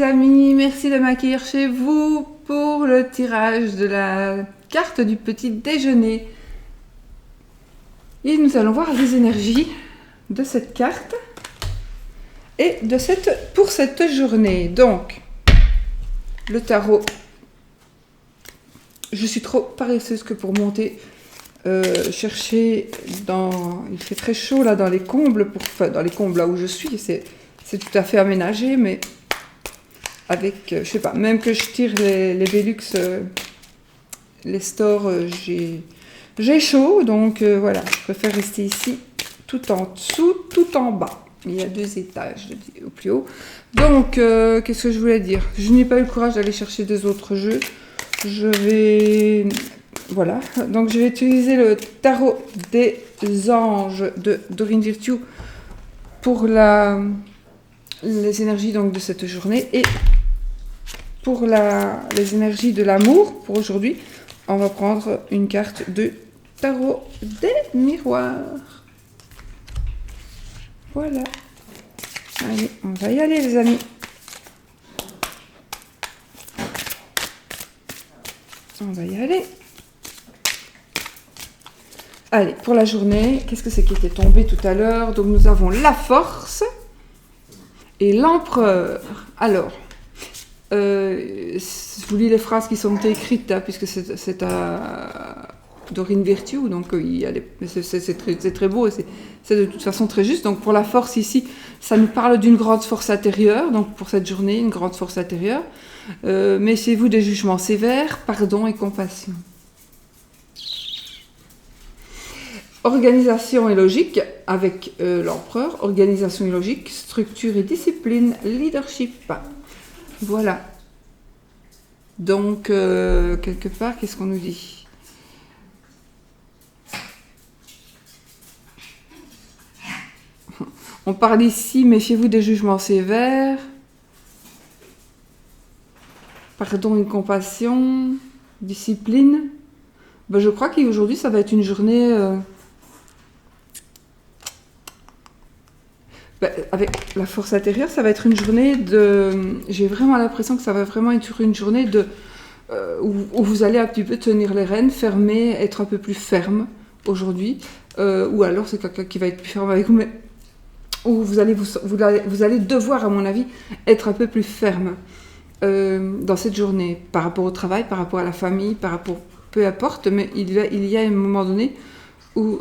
les amis, merci de m'accueillir chez vous pour le tirage de la carte du petit déjeuner. Et nous allons voir les énergies de cette carte et pour cette journée. Donc, le tarot, je suis trop paresseuse que pour monter, chercher il fait très chaud là dans les combles, dans les combles là où je suis, c'est tout à fait aménagé, mais avec, je sais pas, même que je tire les Velux, les stores, j'ai chaud, donc voilà, je préfère rester ici, tout en dessous, tout en bas. Il y a 2 étages au plus haut. Donc, qu'est-ce que je voulais dire? Je n'ai pas eu le courage d'aller chercher des autres jeux. Voilà, donc je vais utiliser le tarot des anges de Dorine Virtue pour les énergies donc de cette journée, et pour les énergies de l'amour pour aujourd'hui, on va prendre une carte de tarot des miroirs. Voilà. Allez, on va y aller les amis. On va y aller. Allez, pour la journée, qu'est-ce que c'est qui était tombé tout à l'heure? Donc nous avons la force et l'empereur. Alors, je vous lis les phrases qui sont écrites, hein, puisque c'est à Dorine Virtue, donc c'est très beau et c'est de toute façon très juste. Donc pour la force ici, ça nous parle d'une grande force intérieure, donc pour cette journée, une grande force intérieure. Méfiez-vous des jugements sévères, pardon et compassion. Organisation et logique avec l'empereur, organisation et logique, structure et discipline, leadership. Voilà. Donc, quelque part, qu'est-ce qu'on nous dit? On parle ici, méfiez-vous des jugements sévères, pardon et compassion, discipline. Ben, je crois qu'aujourd'hui, ça va être une journée... avec la force intérieure, ça va être une journée de... J'ai vraiment l'impression que ça va vraiment être une journée où vous allez un petit peu tenir les rênes, fermer, être un peu plus ferme aujourd'hui. Ou alors c'est quelqu'un qui va être plus ferme avec vous, mais où vous allez devoir, à mon avis, être un peu plus ferme dans cette journée, par rapport au travail, par rapport à la famille, par rapport... Peu importe, mais il y a un moment donné où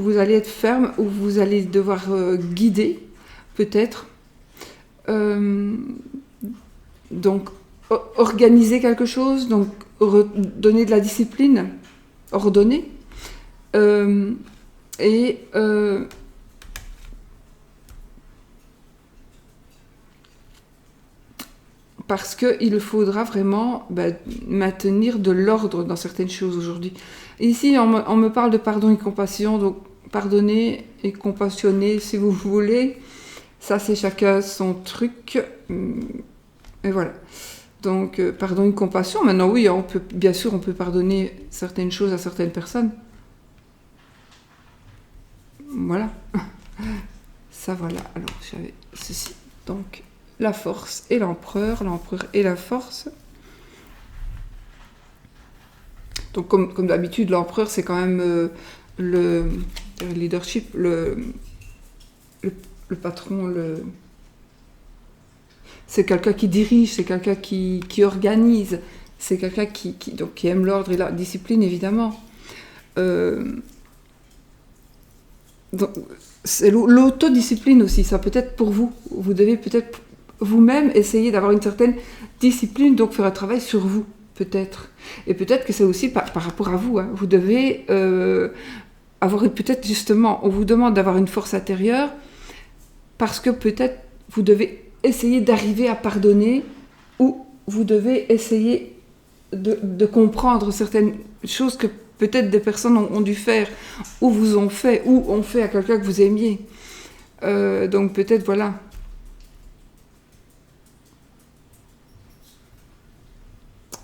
vous allez être ferme, où vous allez devoir guider, peut-être. Donc, organiser quelque chose, donc donner de la discipline, ordonner. Parce qu'il faudra vraiment maintenir de l'ordre dans certaines choses aujourd'hui. Ici, on me parle de pardon et compassion, donc pardonner et compassionner si vous voulez. Ça, c'est chacun son truc. Et voilà. Donc, pardon et compassion. Maintenant, oui, bien sûr, on peut pardonner certaines choses à certaines personnes. Voilà. Ça, voilà. Alors, j'avais ceci. Donc... la force et l'empereur et la force. Donc comme d'habitude, l'empereur c'est quand même le leadership, le patron, c'est quelqu'un qui dirige, c'est quelqu'un qui organise, c'est quelqu'un qui aime l'ordre et la discipline évidemment. Donc, c'est l'autodiscipline aussi, ça peut être pour vous. Vous devez peut-être vous-même essayer d'avoir une certaine discipline, donc faire un travail sur vous, peut-être. Et peut-être que c'est aussi par rapport à vous. Hein. Vous devez avoir peut-être justement, on vous demande d'avoir une force intérieure, parce que peut-être vous devez essayer d'arriver à pardonner, ou vous devez essayer de comprendre certaines choses que peut-être des personnes ont dû faire, ou vous ont fait, ou ont fait à quelqu'un que vous aimiez. Donc peut-être, voilà.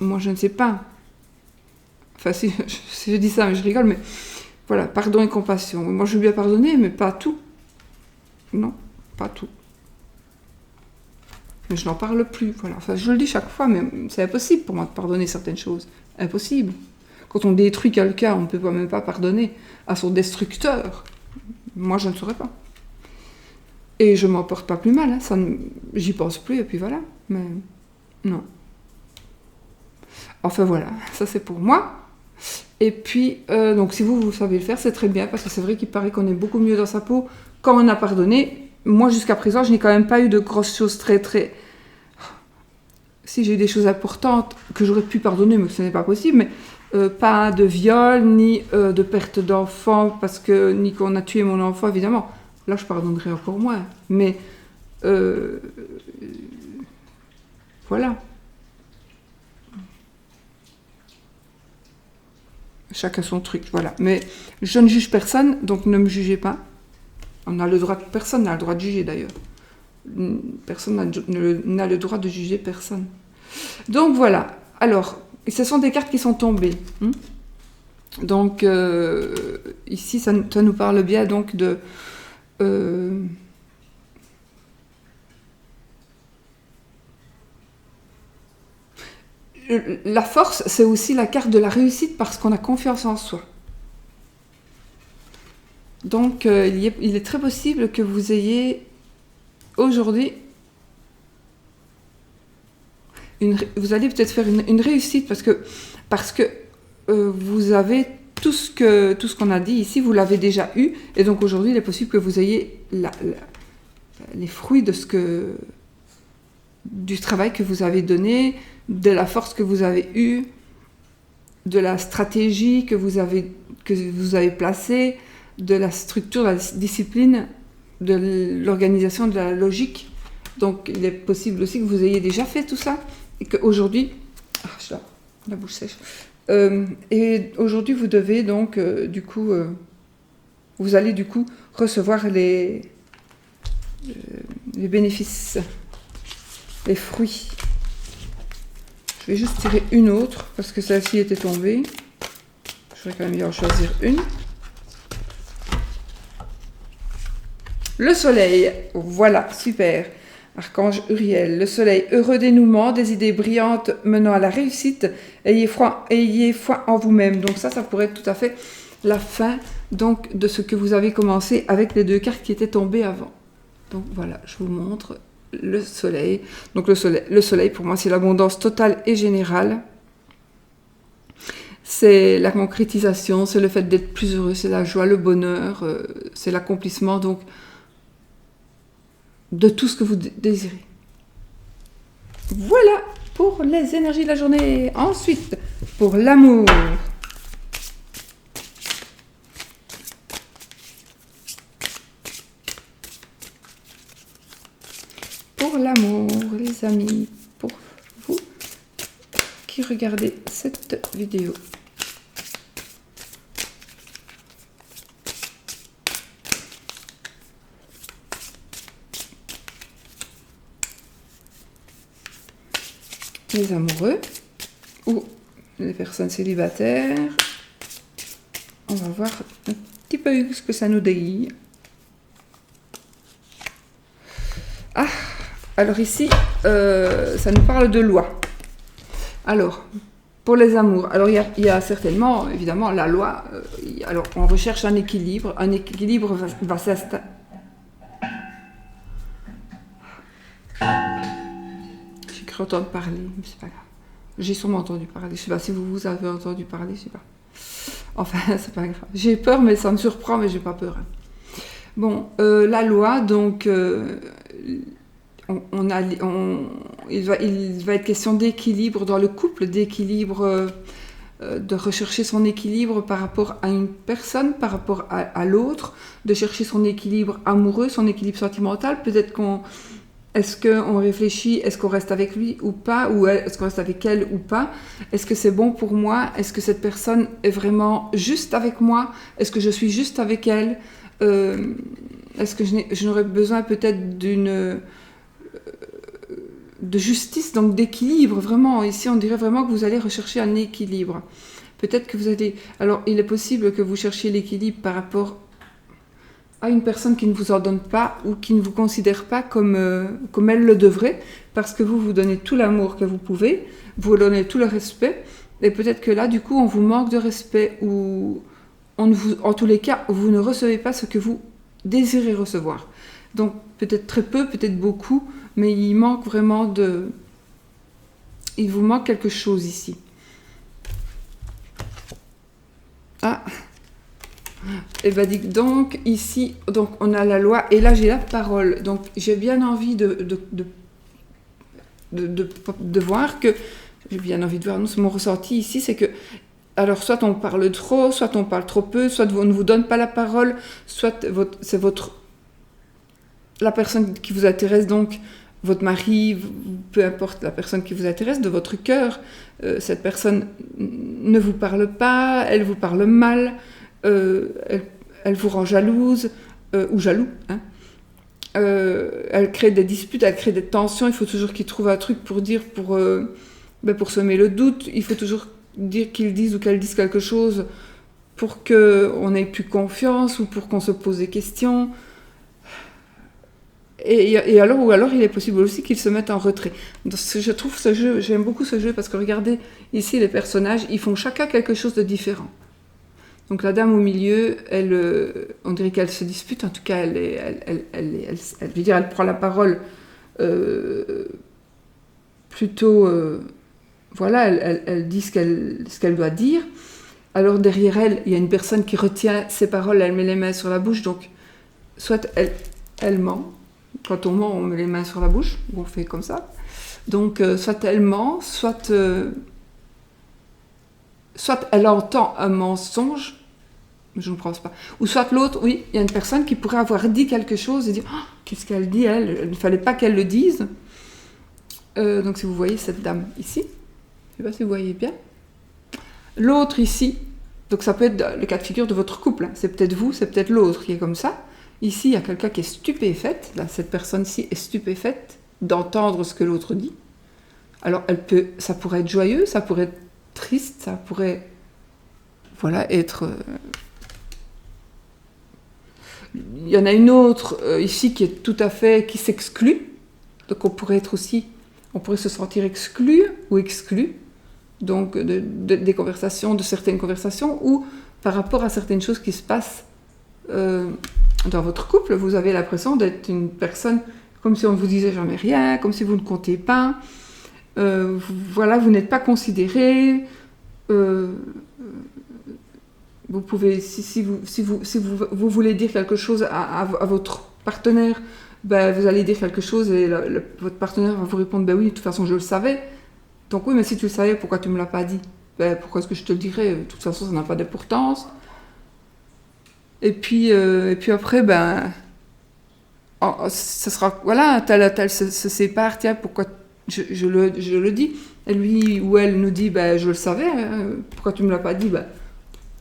Moi, je ne sais pas. Enfin, si je dis ça, mais je rigole, mais voilà, pardon et compassion. Moi, je veux bien pardonner, mais pas tout. Non, pas tout. je n'en parle plus. Voilà. Enfin, je le dis chaque fois, mais c'est impossible pour moi de pardonner certaines choses. Impossible. Quand on détruit quelqu'un, on ne peut même pas pardonner à son destructeur. Moi, je ne saurais pas. Et je m'en porte pas plus mal, hein. J'y pense plus, et puis voilà. Mais non. Enfin voilà, ça c'est pour moi. Et puis, donc si vous savez le faire, c'est très bien, parce que c'est vrai qu'il paraît qu'on est beaucoup mieux dans sa peau quand on a pardonné. Moi, jusqu'à présent, je n'ai quand même pas eu de grosses choses très... Si j'ai eu des choses importantes que j'aurais pu pardonner, mais ce n'est pas possible, mais pas de viol, ni de perte d'enfant, ni qu'on a tué mon enfant, évidemment. Là, je pardonnerai encore moins. Mais voilà. Chacun son truc, voilà. Mais je ne juge personne, donc ne me jugez pas. Personne n'a le droit de juger, d'ailleurs. Personne n'a le droit de juger personne. Donc voilà. Alors, ce sont des cartes qui sont tombées. Donc, ici, ça nous parle bien donc de... la force, c'est aussi la carte de la réussite parce qu'on a confiance en soi. Donc, il est très possible que vous ayez aujourd'hui... vous allez peut-être faire une réussite parce que vous avez tout ce qu'on a dit ici, vous l'avez déjà eu. Et donc, aujourd'hui, il est possible que vous ayez les fruits du travail que vous avez donné, de la force que vous avez eue, de la stratégie que vous avez placée, de la structure, de la discipline, de l'organisation, de la logique. Donc, il est possible aussi que vous ayez déjà fait tout ça et qu'aujourd'hui... Ah, la bouche sèche. Et aujourd'hui, vous devez donc, vous allez du coup recevoir les bénéfices, les fruits. Je vais juste tirer une autre, parce que celle-ci était tombée. Je vais quand même bien en choisir une. Le soleil, voilà, super. Archange Uriel, le soleil, heureux dénouement, des idées brillantes menant à la réussite, ayez foi en vous-même. Donc ça pourrait être tout à fait la fin donc, de ce que vous avez commencé avec les deux cartes qui étaient tombées avant. Donc voilà, je vous montre le soleil. Donc le soleil pour moi, c'est l'abondance totale et générale. C'est la concrétisation, c'est le fait d'être plus heureux, c'est la joie, le bonheur, c'est l'accomplissement donc de tout ce que vous désirez. Voilà pour les énergies de la journée. Ensuite, pour l'amour. Pour l'amour, les amis, pour vous qui regardez cette vidéo. Les amoureux ou les personnes célibataires. On va voir un petit peu ce que ça nous dit. Ah, alors ici, ça nous parle de loi. Alors, pour les amours, alors il y a certainement, évidemment, la loi. Alors, on recherche un équilibre. Un équilibre va s'installer. J'ai cru entendre parler, mais c'est pas grave. J'ai sûrement entendu parler. Je sais pas si vous avez entendu parler, je sais pas. Enfin, c'est pas grave. J'ai peur, mais ça me surprend, mais j'ai pas peur. Bon, la loi, donc, il va être question d'équilibre dans le couple, d'équilibre, de rechercher son équilibre par rapport à une personne, par rapport à l'autre, de chercher son équilibre amoureux, son équilibre sentimental. Peut-être est-ce qu'on réfléchit, est-ce qu'on reste avec lui ou pas, ou est-ce qu'on reste avec elle ou pas? Est-ce que c'est bon pour moi? Est-ce que cette personne est vraiment juste avec moi? Est-ce que je suis juste avec elle? Est-ce que je n'aurais besoin peut-être de justice, donc d'équilibre? Vraiment, ici on dirait vraiment que vous allez rechercher un équilibre. Peut-être que vous allez... Alors, il est possible que vous cherchiez l'équilibre par rapport à une personne qui ne vous en donne pas ou qui ne vous considère pas comme elle le devrait, parce que vous donnez tout l'amour que vous pouvez, vous donnez tout le respect, et peut-être que là, du coup, on vous manque de respect, ou en tous les cas, vous ne recevez pas ce que vous désirez recevoir. Donc, peut-être très peu, peut-être beaucoup, mais il manque vraiment il vous manque quelque chose ici. Ah, et bien donc, ici, donc, on a la loi, et là j'ai la parole. Donc j'ai bien envie de voir que, j'ai bien envie de voir, non, c'est mon ressenti ici, c'est que, alors soit on parle trop, soit on parle trop peu, soit on ne vous donne pas la parole, soit c'est la personne qui vous intéresse, donc votre mari, peu importe la personne qui vous intéresse, de votre cœur, cette personne ne vous parle pas, elle vous parle mal, elle vous rend jalouse, ou jaloux, hein. Elle crée des disputes, elle crée des tensions, il faut toujours qu'il trouve un truc pour dire, pour semer le doute, il faut toujours dire qu'il dise ou qu'elle dise quelque chose pour qu'on n'ait plus confiance ou pour qu'on se pose des questions. Et alors, ou alors il est possible aussi qu'ils se mettent en retrait. Donc, je trouve ce jeu, j'aime beaucoup ce jeu parce que regardez, ici les personnages, ils font chacun quelque chose de différent. Donc la dame au milieu, on dirait qu'elle se dispute, en tout cas je veux dire, elle prend la parole plutôt, voilà, elle dit ce qu'elle doit dire. Alors derrière elle, il y a une personne qui retient ses paroles, elle met les mains sur la bouche, donc soit elle ment. Quand on ment, on met les mains sur la bouche, ou on fait comme ça. Donc, soit elle ment, soit elle entend un mensonge, je ne pense pas. Ou soit l'autre, oui, il y a une personne qui pourrait avoir dit quelque chose et dire oh, qu'est-ce qu'elle dit, elle il ne fallait pas qu'elle le dise. Donc, si vous voyez cette dame ici, je ne sais pas si vous voyez bien. L'autre ici, donc ça peut être le cas de figure de votre couple, hein. C'est peut-être vous, c'est peut-être l'autre qui est comme ça. Ici, il y a quelqu'un qui est stupéfaite. Là, cette personne-ci est stupéfaite d'entendre ce que l'autre dit. Alors, ça pourrait être joyeux, ça pourrait être triste, ça pourrait, voilà, être. Il y en a une autre ici qui est tout à fait, qui s'exclut. Donc, on pourrait se sentir exclu ou exclu. Donc, des conversations, de certaines conversations, ou par rapport à certaines choses qui se passent. Dans votre couple, vous avez l'impression d'être une personne comme si on ne vous disait jamais rien, comme si vous ne comptiez pas. Voilà, vous n'êtes pas considéré. Vous pouvez, si vous voulez dire quelque chose à votre partenaire, ben, vous allez dire quelque chose et votre partenaire va vous répondre ben oui, de toute façon je le savais. Donc oui, mais si tu le savais, pourquoi tu ne me l'as pas dit? Ben, pourquoi est-ce que je te le dirais? De toute façon, ça n'a pas d'importance. Et puis après, ben, ça sera, voilà, tel se sépare, tiens, pourquoi je le dis. Et lui ou elle nous dit, ben, je le savais, hein, pourquoi tu me l'as pas dit, ben,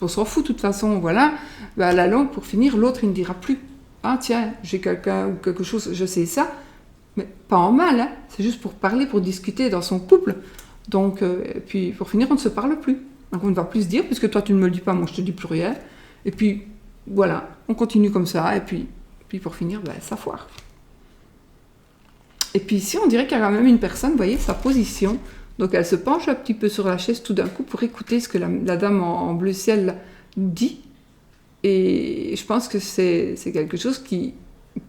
on s'en fout de toute façon, voilà. Ben, à la longue, pour finir, l'autre, il ne dira plus, ah tiens, j'ai quelqu'un ou quelque chose, je sais ça, mais pas en mal, hein, c'est juste pour parler, pour discuter dans son couple. Donc, et puis pour finir, on ne se parle plus. Donc on ne va plus se dire, puisque toi tu ne me le dis pas, moi je te dis plus rien. Et puis, voilà, on continue comme ça, et puis pour finir, ben, ça foire. Et puis ici, on dirait qu'il y a quand même une personne, vous voyez, sa position. Donc elle se penche un petit peu sur la chaise tout d'un coup pour écouter ce que la dame en bleu ciel dit. Et je pense que c'est quelque chose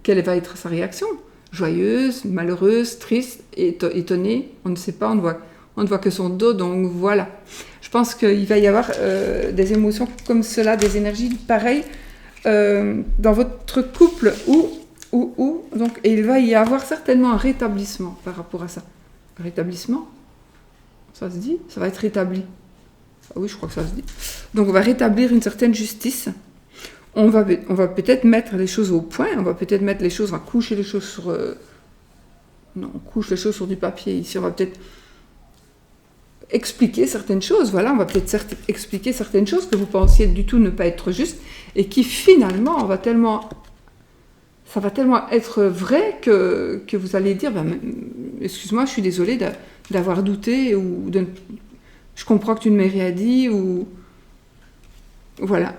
quelle va être sa réaction? Joyeuse, malheureuse, triste, étonnée, on ne sait pas, on ne voit que son dos, donc voilà. Je pense qu'il va y avoir des émotions comme cela, des énergies pareilles dans votre couple donc, et il va y avoir certainement un rétablissement par rapport à ça. Un rétablissement, ça se dit? Ça va être rétabli. Ah oui, je crois que ça se dit. Donc on va rétablir une certaine justice. On va peut-être mettre les choses au point, on va peut-être mettre les choses, on va coucher les choses sur... non, on couche les choses sur du papier. Ici, on va peut-être expliquer certaines choses, voilà, on va peut-être expliquer certaines choses que vous pensiez du tout ne pas être justes, et qui finalement, ça va tellement être vrai que vous allez dire, ben, excuse-moi, je suis désolée d'avoir douté, ou je comprends que tu ne m'aies rien dit, ou voilà.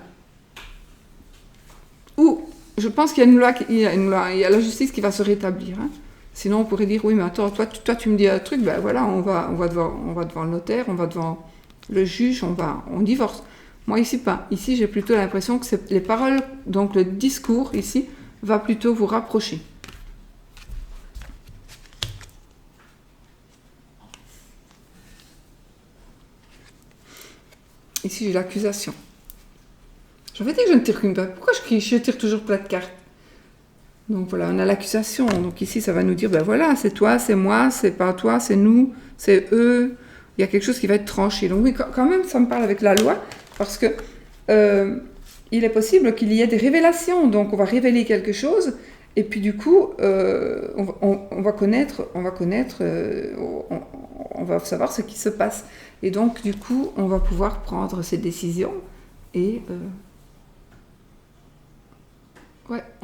Ou je pense qu'il y a une loi, il y a la justice qui va se rétablir. Hein. Sinon, on pourrait dire, oui, mais attends, toi, tu me dis un truc, ben voilà, on va devant le notaire, on va devant le juge, on divorce. Moi, ici, pas. Ici, j'ai plutôt l'impression que les paroles, donc le discours, ici, va plutôt vous rapprocher. Ici, j'ai l'accusation. J'avais dit que je ne tire qu'une carte. Pourquoi je tire toujours plein de cartes? Donc voilà, on a l'accusation. Donc ici, ça va nous dire, ben voilà, c'est toi, c'est moi, c'est pas toi, c'est nous, c'est eux. Il y a quelque chose qui va être tranché. Donc oui, quand même, ça me parle avec la loi, parce que il est possible qu'il y ait des révélations. Donc on va révéler quelque chose, et puis du coup, on va connaître, on va savoir ce qui se passe. Et donc du coup, on va pouvoir prendre ses décisions et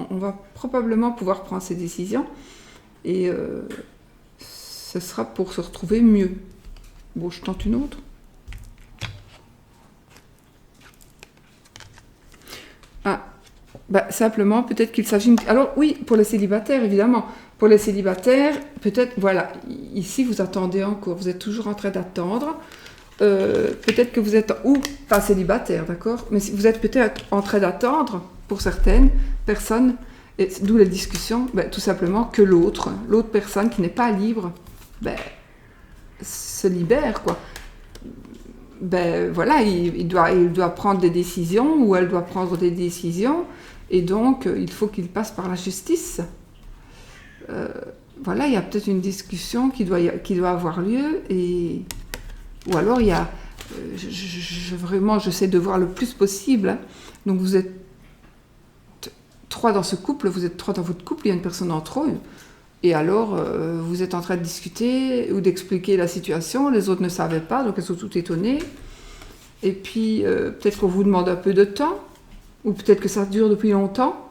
on va probablement pouvoir prendre ses décisions et ce sera pour se retrouver mieux. Bon, je tente une autre. Simplement, peut-être qu'il s'agit... Alors oui, pour les célibataires, évidemment. Pour les célibataires, peut-être, voilà, ici vous attendez encore, vous êtes toujours en train d'attendre. Peut-être que vous êtes, ou pas célibataire, d'accord, mais vous êtes peut-être en train d'attendre, pour certaines personnes, et d'où la discussion, tout simplement que l'autre personne qui n'est pas libre, se libère, quoi. Voilà, il doit prendre des décisions, ou elle doit prendre des décisions, et donc il faut qu'il passe par la justice. Voilà, il y a peut-être une discussion qui doit avoir lieu, ou alors il y a, vraiment, j'essaie de voir le plus possible. Hein. Donc vous êtes 3 dans ce couple, vous êtes 3 dans votre couple, il y a une personne en trop, et alors vous êtes en train de discuter ou d'expliquer la situation, les autres ne savaient pas, donc elles sont toutes étonnées. Et puis peut-être qu'on vous demande un peu de temps, ou peut-être que ça dure depuis longtemps.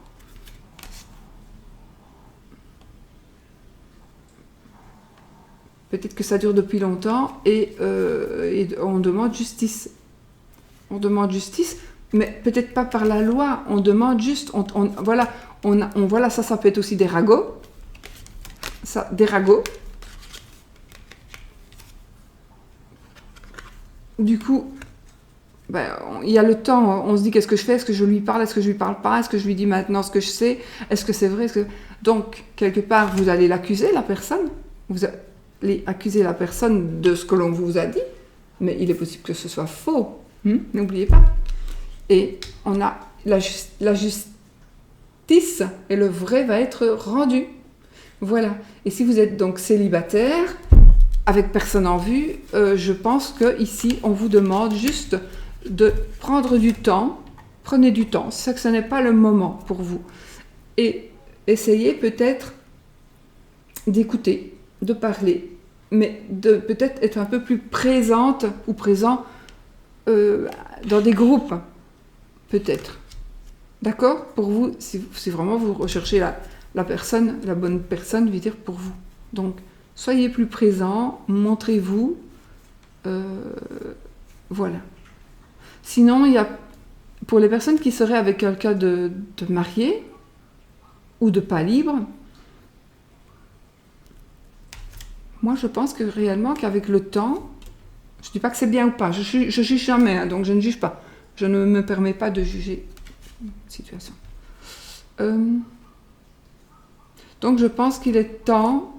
Peut-être que ça dure depuis longtemps et on demande justice. On demande justice, mais peut-être pas par la loi. On demande juste, voilà, ça peut être aussi des ragots. Des ragots. Du coup, il y a le temps. On se dit qu'est-ce que je fais? Est-ce que je lui parle? Est-ce que je lui parle pas? Est-ce que je lui dis maintenant ce que je sais? Est-ce que c'est vrai? Donc quelque part, vous allez l'accuser, la personne. Vous allez accuser la personne de ce que l'on vous a dit, mais il est possible que ce soit faux. N'oubliez pas. Et on a la justice et le vrai va être rendu. Voilà. Et si vous êtes donc célibataire, avec personne en vue, je pense qu'ici, on vous demande juste de prendre du temps. Prenez du temps. C'est que ce n'est pas le moment pour vous. Et essayez peut-être d'écouter, de parler, mais de peut-être être un peu plus présente ou présent dans des groupes, peut-être. D'accord? Pour vous, si vraiment vous recherchez la personne, la bonne personne, je veux dire pour vous. Donc, soyez plus présent, montrez-vous. Voilà. Sinon, il y a, pour les personnes qui seraient avec quelqu'un de marié ou de pas libre, moi, je pense que réellement qu'avec le temps, je ne dis pas que c'est bien ou pas, je juge jamais, hein, donc je ne juge pas. Je ne me permets pas de juger une situation. Donc je pense qu'il est temps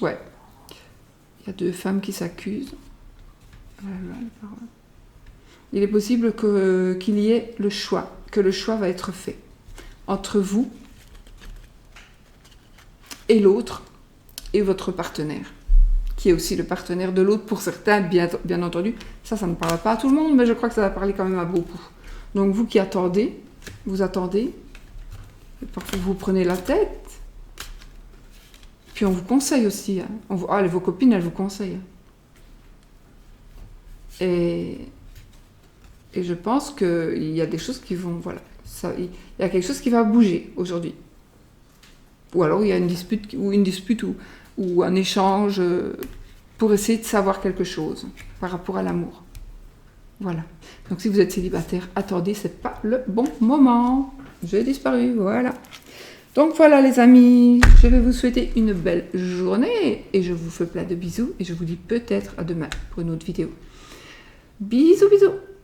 il y a 2 femmes qui s'accusent. Il est possible qu'il y ait le choix, que le choix va être fait entre vous et l'autre et votre partenaire, qui est aussi le partenaire de l'autre pour certains, bien entendu. Ça ne parle pas à tout le monde, mais je crois que ça va parler quand même à beaucoup. Donc vous qui attendez, vous attendez, et parfois vous prenez la tête, puis on vous conseille aussi. Hein. Vos copines, elles vous conseillent. Et je pense qu'il y a des choses qui vont... Voilà, il y a quelque chose qui va bouger aujourd'hui. Ou alors il y a une dispute ou un échange pour essayer de savoir quelque chose par rapport à l'amour. Voilà. Donc si vous êtes célibataire, attendez, c'est pas le bon moment. J'ai disparu, voilà. Donc voilà les amis, je vais vous souhaiter une belle journée et je vous fais plein de bisous et je vous dis peut-être à demain pour une autre vidéo. Bisous, bisous.